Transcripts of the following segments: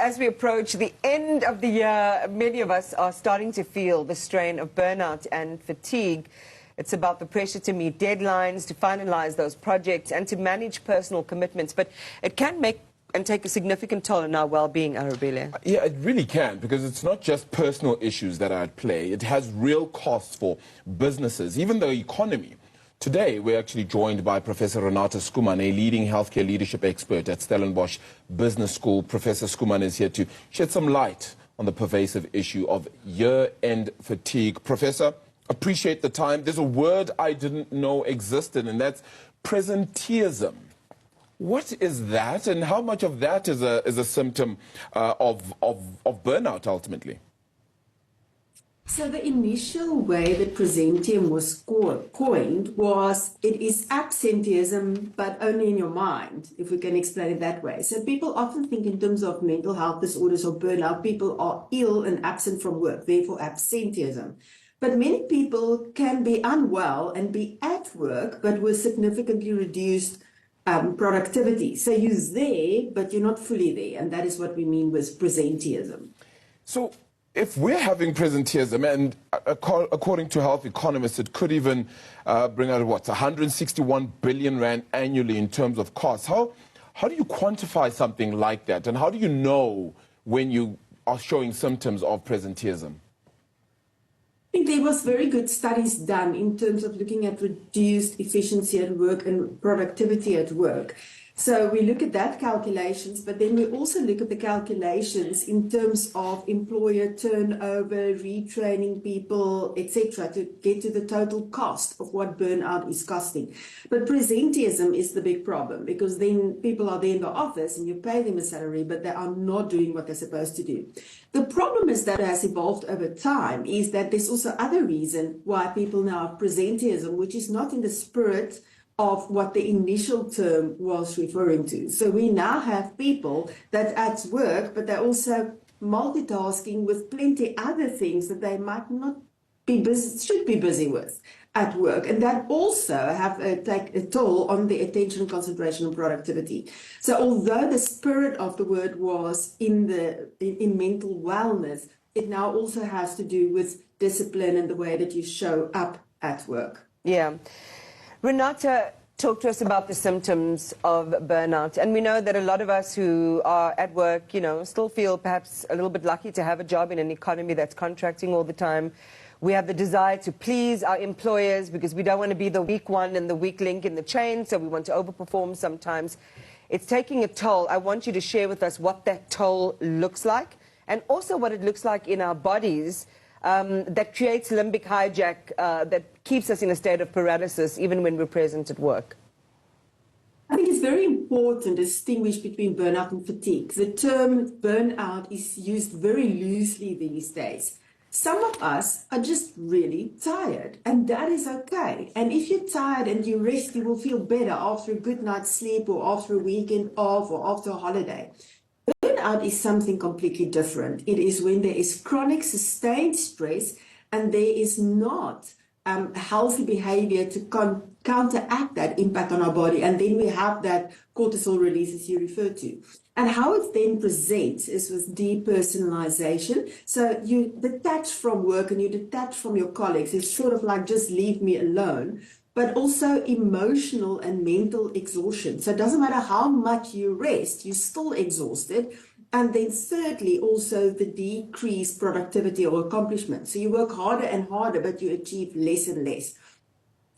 as we approach the end of the year, many of us are starting to feel the strain of burnout and fatigue. It's about the pressure to meet deadlines, to finalize those projects, and to manage personal commitments. But it can make and take a significant toll on our well-being, Arabile. Yeah, it really can, because it's not just personal issues that are at play. It has real costs for businesses, even the economy. Today, we're actually joined by Professor Renata Schoeman, a leading healthcare leadership expert at Stellenbosch Business School. Professor Schoeman is here to shed some light on the pervasive issue of year-end fatigue. Professor, appreciate the time. There's a word I didn't know existed, and that's presenteeism. What is that, and how much of that is a symptom of burnout, ultimately? So the initial way that presenteeism was coined was it is absenteeism, but only in your mind, if we can explain it that way. So people often think in terms of mental health disorders or burnout, people are ill and absent from work, therefore absenteeism. But many people can be unwell and be at work, but with significantly reduced productivity. So you're there, but you're not fully there. And that is what we mean with presenteeism. So if we're having presenteeism, and according to health economists, it could even bring out, 161 billion rand annually in terms of costs. How do you quantify something like that? And how do you know when you are showing symptoms of presenteeism? I think there was very good studies done in terms of looking at reduced efficiency at work and productivity at work. So we look at that calculations, but then we also look at the calculations in terms of employer turnover, retraining people, etc., to get to the total cost of what burnout is costing. But presenteeism is the big problem, because then people are there in the office and you pay them a salary, but they are not doing what they're supposed to do. The problem is that has evolved over time is that there's also other reason why people now have presenteeism, which is not in the spirit of what the initial term was referring to. So we now have people that at work, but they're also multitasking with plenty other things that they might not be busy, should be busy with at work. And that also have take a toll on the attention, concentration, and productivity. So although the spirit of the word was in mental wellness, it now also has to do with discipline and the way that you show up at work. Yeah. Renata, talk to us about the symptoms of burnout. And we know that a lot of us who are at work, still feel perhaps a little bit lucky to have a job in an economy that's contracting all the time. We have the desire to please our employers because we don't want to be the weak one and the weak link in the chain, so we want to overperform sometimes. It's taking a toll. I want you to share with us what that toll looks like, and also what it looks like in our bodies that creates limbic hijack, that keeps us in a state of paralysis even when we're present at work. I think it's very important to distinguish between burnout and fatigue. The term burnout is used very loosely these days. Some of us are just really tired, and that is okay. And if you're tired and you rest, you will feel better after a good night's sleep or after a weekend off or after a holiday. Burnout is something completely different. It is when there is chronic, sustained stress and there is not healthy behavior to counteract that impact on our body. And then we have that cortisol release, as you referred to. And how it then presents is with depersonalization. So you detach from work and you detach from your colleagues. It's sort of like, just leave me alone. But also emotional and mental exhaustion. So it doesn't matter how much you rest, you're still exhausted. And then thirdly, also the decreased productivity or accomplishment. So you work harder and harder, but you achieve less and less.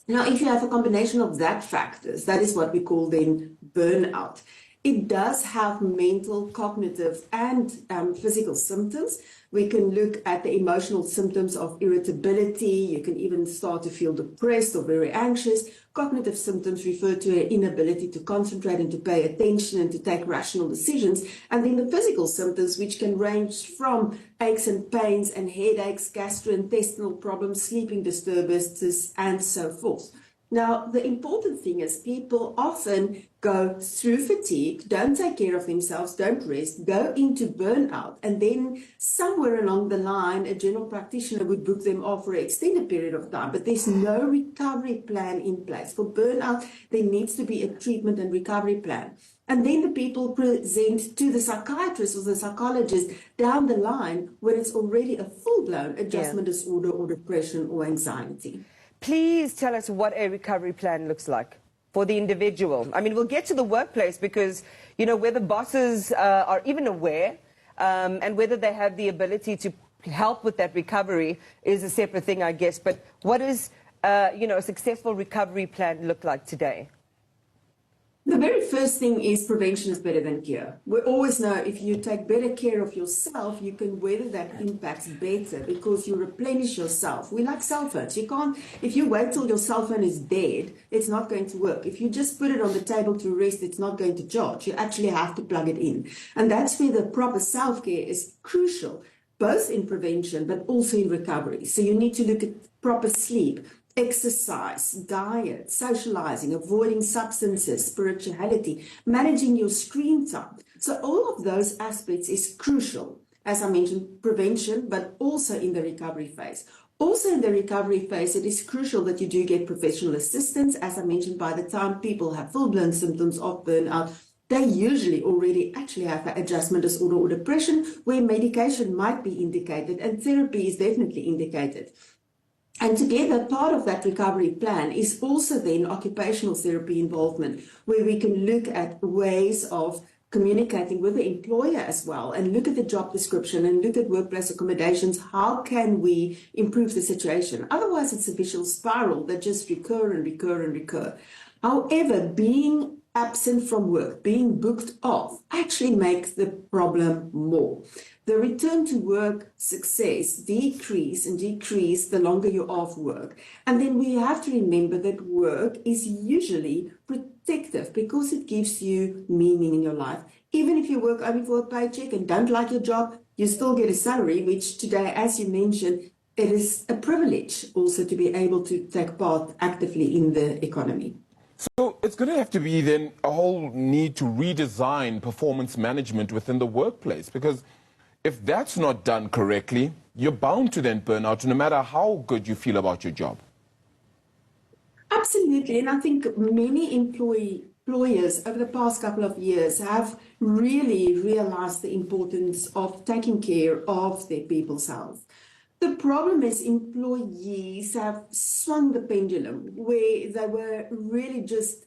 Now, if you have a combination of that factors, that is what we call then burnout. It does have mental, cognitive, and physical symptoms. We can look at the emotional symptoms of irritability. You can even start to feel depressed or very anxious. Cognitive symptoms refer to an inability to concentrate and to pay attention and to take rational decisions. And then the physical symptoms, which can range from aches and pains and headaches, gastrointestinal problems, sleeping disturbances, and so forth. Now, the important thing is people often go through fatigue, don't take care of themselves, don't rest, go into burnout, and then somewhere along the line, a general practitioner would book them off for an extended period of time, but there's no recovery plan in place. For burnout, there needs to be a treatment and recovery plan. And then the people present to the psychiatrist or the psychologist down the line when it's already a full-blown adjustment disorder or depression or anxiety. Please tell us what a recovery plan looks like for the individual. I mean, we'll get to the workplace because, you know, whether bosses are even aware and whether they have the ability to help with that recovery is a separate thing, I guess. But what does, you know, a successful recovery plan look like today? The very first thing is prevention is better than cure. We always know if you take better care of yourself, you can weather that impact better because you replenish yourself. We like cell phones. You can't, if you wait till your cell phone is dead, it's not going to work. If you just put it on the table to rest, it's not going to charge. You actually have to plug it in. And that's where the proper self-care is crucial, both in prevention but also in recovery. So you need to look at proper sleep, exercise, diet, socializing, avoiding substances, spirituality, managing your screen time. So all of those aspects is crucial, as I mentioned, prevention, but also in the recovery phase. Also in the recovery phase, it is crucial that you do get professional assistance. As I mentioned, by the time people have full-blown symptoms of burnout, they usually already actually have an adjustment disorder or depression where medication might be indicated and therapy is definitely indicated. And together, part of that recovery plan is also then occupational therapy involvement, where we can look at ways of communicating with the employer as well and look at the job description and look at workplace accommodations. How can we improve the situation? Otherwise, it's a vicious spiral that just recur and recur and recur. However, being absent from work, being booked off, actually makes the problem more. The return to work success decrease the longer you're off work. And then we have to remember that work is usually protective because it gives you meaning in your life. Even if you work only for a paycheck and don't like your job, you still get a salary, which today, as you mentioned, it is a privilege also to be able to take part actively in the economy. So it's going to have to be then a whole need to redesign performance management within the workplace, because if that's not done correctly, you're bound to then burn out no matter how good you feel about your job. Absolutely. And I think many employers over the past couple of years have really realized the importance of taking care of their people's health. The problem is employees have swung the pendulum where they were really just,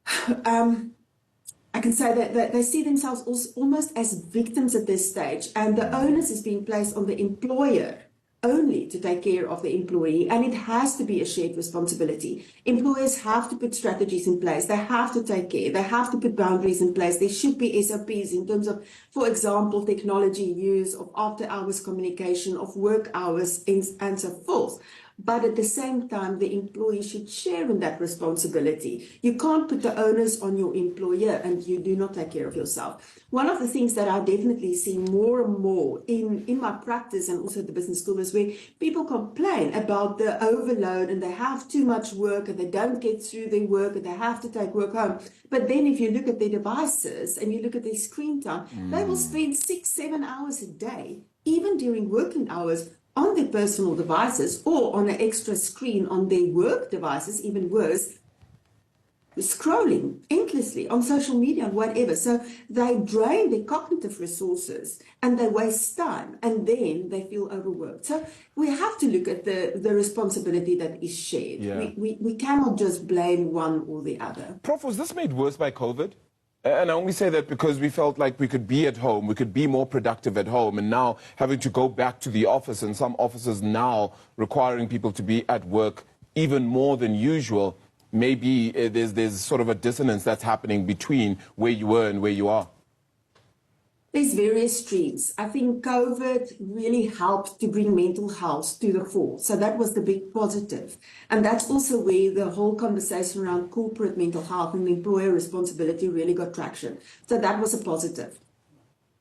I can say that they see themselves almost as victims at this stage, and the onus is being placed on the employer only to take care of the employee, and it has to be a shared responsibility. Employers have to put strategies in place. They have to take care. They have to put boundaries in place. There should be SOPs in terms of, for example, technology use, of after-hours communication, of work hours, and so forth. But at the same time, the employee should share in that responsibility. You can't put the onus on your employer and you do not take care of yourself. One of the things that I definitely see more and more in my practice and also at the business school is where people complain about the overload and they have too much work and they don't get through their work and they have to take work home. But then if you look at their devices and you look at their screen time, they will spend 6-7 hours a day, even during working hours, on their personal devices or on an extra screen on their work devices, even worse, scrolling endlessly on social media and whatever. So they drain their cognitive resources and they waste time and then they feel overworked. So we have to look at the responsibility that is shared. Yeah. We cannot just blame one or the other. Prof, was this made worse by COVID? And I only say that because we felt like we could be at home, we could be more productive at home, and now having to go back to the office, and some offices now requiring people to be at work even more than usual. Maybe there's sort of a dissonance that's happening between where you were and where you are. There's various streams. I think COVID really helped to bring mental health to the fore. So that was the big positive. And that's also where the whole conversation around corporate mental health and employer responsibility really got traction. So that was a positive.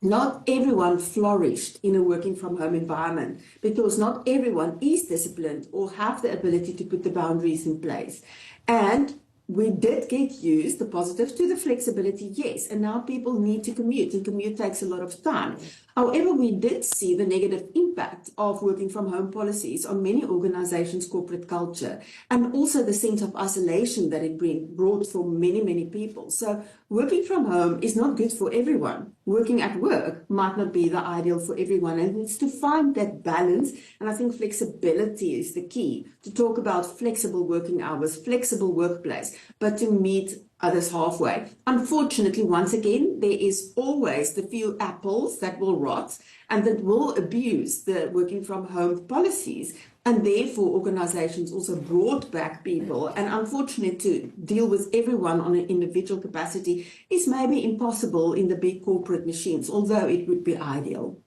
Not everyone flourished in a working from home environment because not everyone is disciplined or have the ability to put the boundaries in place. And we did get used, the positive, to the flexibility, yes. And now people need to commute, and commute takes a lot of time. However, we did see the negative impact of working from home policies on many organizations' corporate culture, and also the sense of isolation that it brought for many, many people. So working from home is not good for everyone. Working at work might not be the ideal for everyone, and it's to find that balance. And I think flexibility is the key, to talk about flexible working hours, flexible workplace, but to meet others halfway. Unfortunately, once again, there is always the few apples that will rot and that will abuse the working from home policies. And therefore, organizations also brought back people. And unfortunately, to deal with everyone on an individual capacity is maybe impossible in the big corporate machines, although it would be ideal.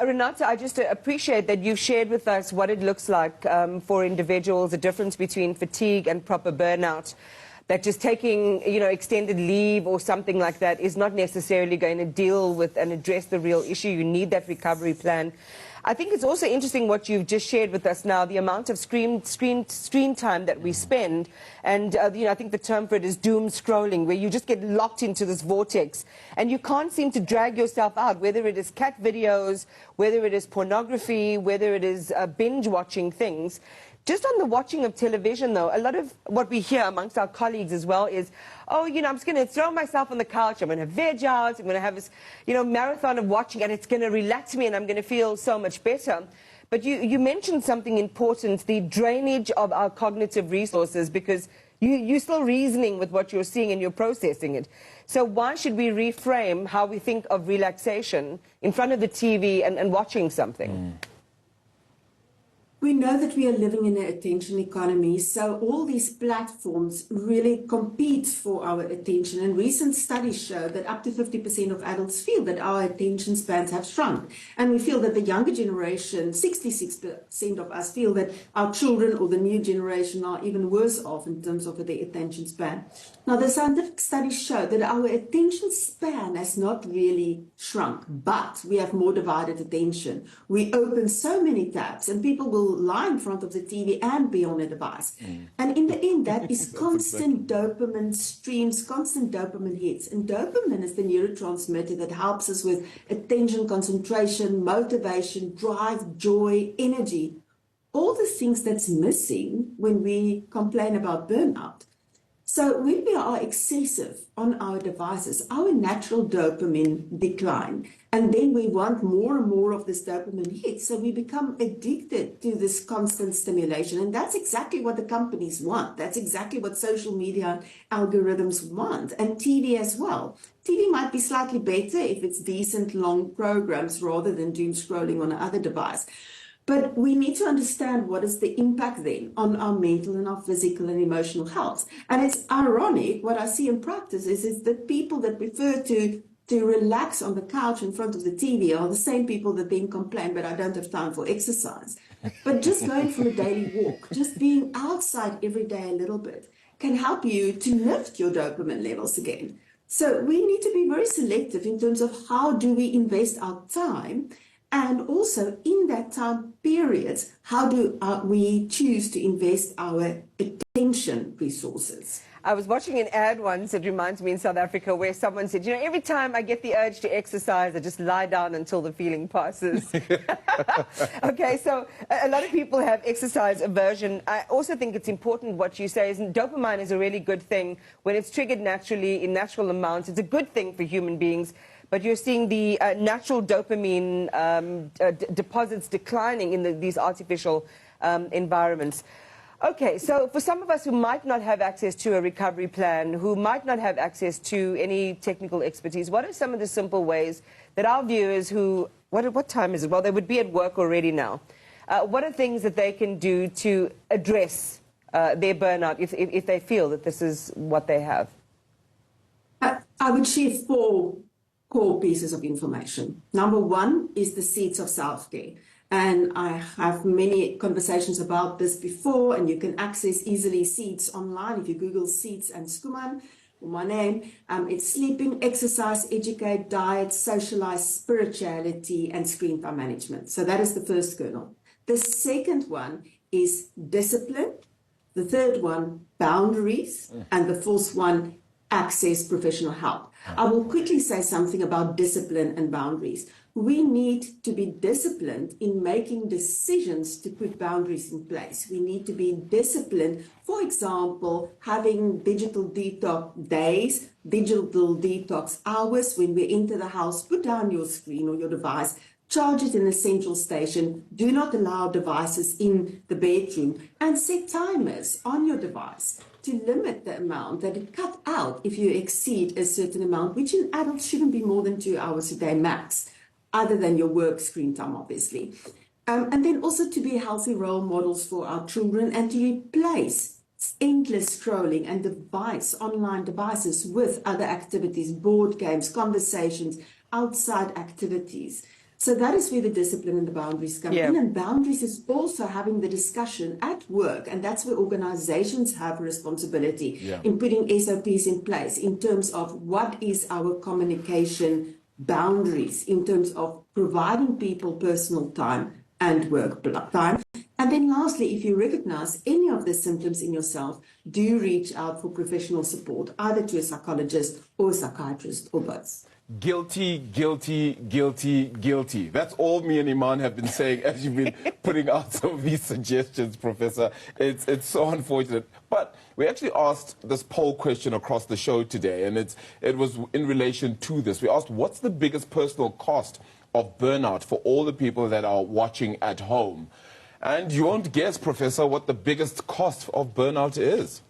Renata, I just appreciate that you've shared with us what it looks like for individuals, the difference between fatigue and proper burnout. That just taking, extended leave or something like that is not necessarily going to deal with and address the real issue. You need that recovery plan. I think it's also interesting what you've just shared with us now, the amount of screen time that we spend. And, I think the term for it is doom scrolling, where you just get locked into this vortex and you can't seem to drag yourself out, whether it is cat videos, whether it is pornography, whether it is binge watching things. Just on the watching of television, though, a lot of what we hear amongst our colleagues as well is, oh, I'm just going to throw myself on the couch, I'm going to veg out, I'm going to have this, marathon of watching, and it's going to relax me and I'm going to feel so much better. But you mentioned something important, the drainage of our cognitive resources, because you're still reasoning with what you're seeing and you're processing it. So why should we reframe how we think of relaxation in front of the TV and watching something? We know that we are living in an attention economy, so all these platforms really compete for our attention. And recent studies show that up to 50% of adults feel that our attention spans have shrunk. And we feel that the younger generation, 66% of us feel that our children or the new generation are even worse off in terms of their attention span. Now, the scientific studies show that our attention span has not really shrunk, but we have more divided attention. We open so many tabs, and people will lie in front of the TV and be on a device. And in the end, that is constant dopamine streams, constant dopamine hits. And dopamine is the neurotransmitter that helps us with attention, concentration, motivation, drive, joy, energy. All the things that's missing when we complain about burnout. So when we are excessive on our devices, our natural dopamine decline, and then we want more and more of this dopamine hit. So we become addicted to this constant stimulation. And that's exactly what the companies want. That's exactly what social media algorithms want, and TV as well. TV might be slightly better if it's decent long programs rather than doom scrolling on another device. But we need to understand what is the impact then on our mental and our physical and emotional health. And it's ironic, what I see in practice is that people that prefer to relax on the couch in front of the TV are the same people that then complain, but I don't have time for exercise. But just going for a daily walk, just being outside every day a little bit can help you to lift your dopamine levels again. So we need to be very selective in terms of how do we invest our time. And also, in that time period, how do we choose to invest our attention resources? I was watching an ad once, it reminds me in South Africa, where someone said, every time I get the urge to exercise, I just lie down until the feeling passes. Okay, so a lot of people have exercise aversion. I also think it's important what you say is dopamine is a really good thing. When it's triggered naturally, in natural amounts, it's a good thing for human beings. But you're seeing the natural dopamine deposits declining in these artificial environments. Okay, so for some of us who might not have access to a recovery plan, who might not have access to any technical expertise, what are some of the simple ways that our viewers who, what time is it? Well, they would be at work already now. What are things that they can do to address their burnout if they feel that this is what they have? I would share 4 core pieces of information. Number 1 is the seeds of self-care. And I have many conversations about this before, and you can access easily seeds online. If you Google seeds and Skuman, my name, it's sleeping, exercise, educate, diet, socialize, spirituality, and screen time management. So that is the first kernel. The second one is discipline. The third one, boundaries. And the fourth one, access professional help. I will quickly say something about discipline and boundaries. we need to be disciplined in making decisions to put boundaries in place. We need to be disciplined, for example, having digital detox days, digital detox hours. When we enter the house, put down your screen or your device, charge it in a central station, do not allow devices in the bedroom, and set timers on your device to limit the amount that it cut out if you exceed a certain amount, which in adults shouldn't be more than 2 hours a day max, other than your work screen time, obviously. And then also to be healthy role models for our children and to replace endless scrolling and online devices with other activities, board games, conversations, outside activities. So that is where the discipline and the boundaries come in. And boundaries is also having the discussion at work. And that's where organizations have a responsibility in putting SOPs in place in terms of what is our communication boundaries, in terms of providing people personal time and work time. And then lastly, if you recognize any of the symptoms in yourself, do reach out for professional support, either to a psychologist or a psychiatrist or both. Guilty, guilty, guilty, guilty. That's all me and Iman have been saying as you've been putting out some of these suggestions, Professor. It's so unfortunate. But we actually asked this poll question across the show today, and it was in relation to this. We asked, what's the biggest personal cost of burnout for all the people that are watching at home? And you won't guess, Professor, what the biggest cost of burnout is.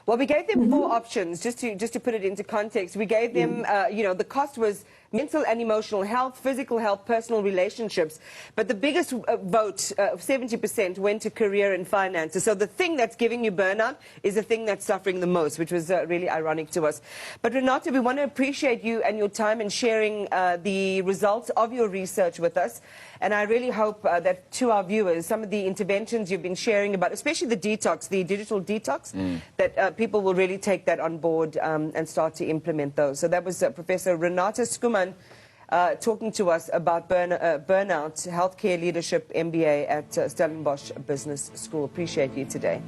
Well, we gave them 4 options, just to put it into context. We gave them, the cost was mental and emotional health, physical health, personal relationships. But the biggest vote, 70%, went to career and finances. So the thing that's giving you burnout is the thing that's suffering the most, which was really ironic to us. But Renata, we want to appreciate you and your time in sharing the results of your research with us. And I really hope that to our viewers, some of the interventions you've been sharing about, especially the detox, the digital detox, that people will really take that on board and start to implement those. So that was Professor Renata Skuman talking to us about Burnout, Healthcare Leadership MBA at Stellenbosch Business School. Appreciate you today.